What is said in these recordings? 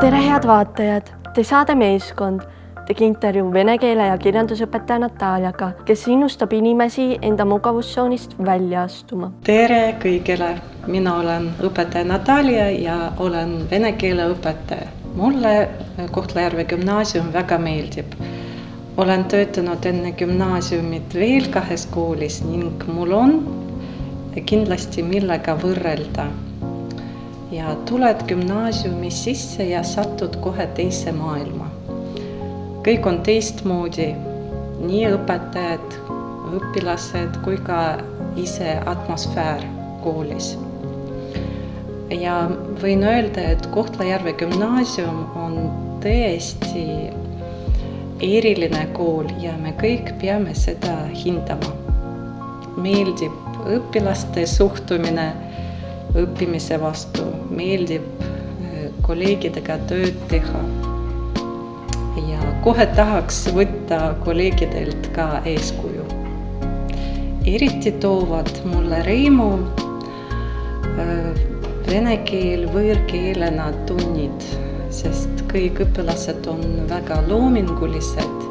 Tere, head vaatajad! Te saade Meeskond tegi intervjuu vene keele ja kirjandusõpetaja Nataliaga, kes innustab inimesi enda mugavustsoonist välja astuma. Tere kõigile! Mina olen õpetaja Natalia ja olen vene keele õpetaja. Mulle Kohtla-Järve gümnaasium väga meeldib. Olen töötanud enne gümnaasiumit veel 2 koolis ning mul on kindlasti millega võrrelda. Ja tuled gümnaasiumi sisse ja satud kohe teise maailma. Kõik on teistmoodi, nii õpetajad, õpilased kui ka ise atmosfäär koolis. Ja võin öelda, et Kohtla-Järve gümnaasium on tõesti eriline kool ja me kõik peame seda hindama. Meeldib õpilaste suhtumine õppimise vastu, meeldib kolleegidega tööd teha ja kohe tahaks võtta kolleegidelt ka eeskuju. Eriti toovad mulle rõõmu vene keel võõrkeelena tunnid, sest kõik õpilased on väga loomingulised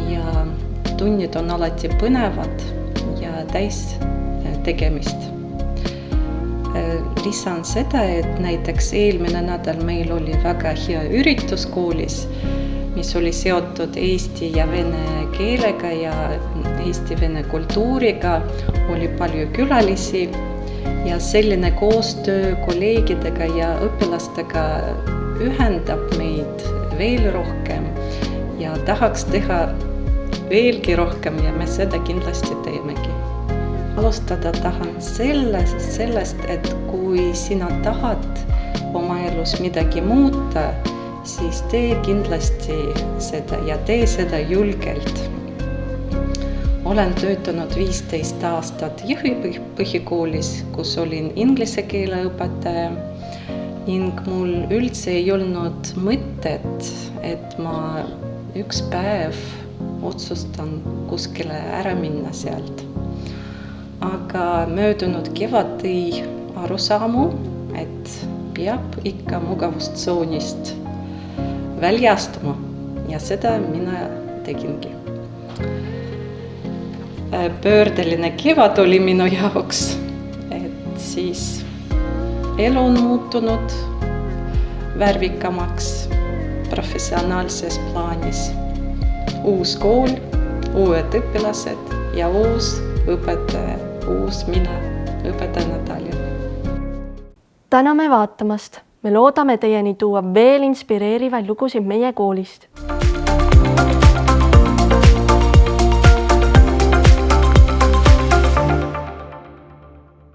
ja tunnid on alati põnevad ja täis tegemist. Lisan seda, et näiteks eelmine nädal meil oli väga hea üritus koolis, mis oli seotud eesti ja vene keelega ja eesti-vene kultuuriga, oli palju külalisi ja selline koostöö kolleegidega ja õpilastega ühendab meid veel rohkem ja tahaks teha veelgi rohkem ja me seda kindlasti teemegi. Alustada tahan sellest, et kui sina tahad oma elus midagi muuta, siis tee kindlasti seda ja tee seda julgelt. Olen töötanud 15 aastat Jõhvi põhikoolis, kus olin inglise keele õpetaja ning mul üldse ei olnud mõtet, et ma üks päev otsustan kuskile ära minna sealt. Aga möödunud kevad tõi arusaamu, et peab ikka mugavustsoonist välja astuma ja seda mina tegingi. Pöördeline kevad oli minu jaoks, et siis elu on muutunud värvikamaks professionaalses plaanis. Uus kool, uued õpilased ja uus õpetaja, uus mina, õpetaja Natalia. Täname vaatamast! Me loodame teieni tuua veel inspireerivaid lugusid meie koolist.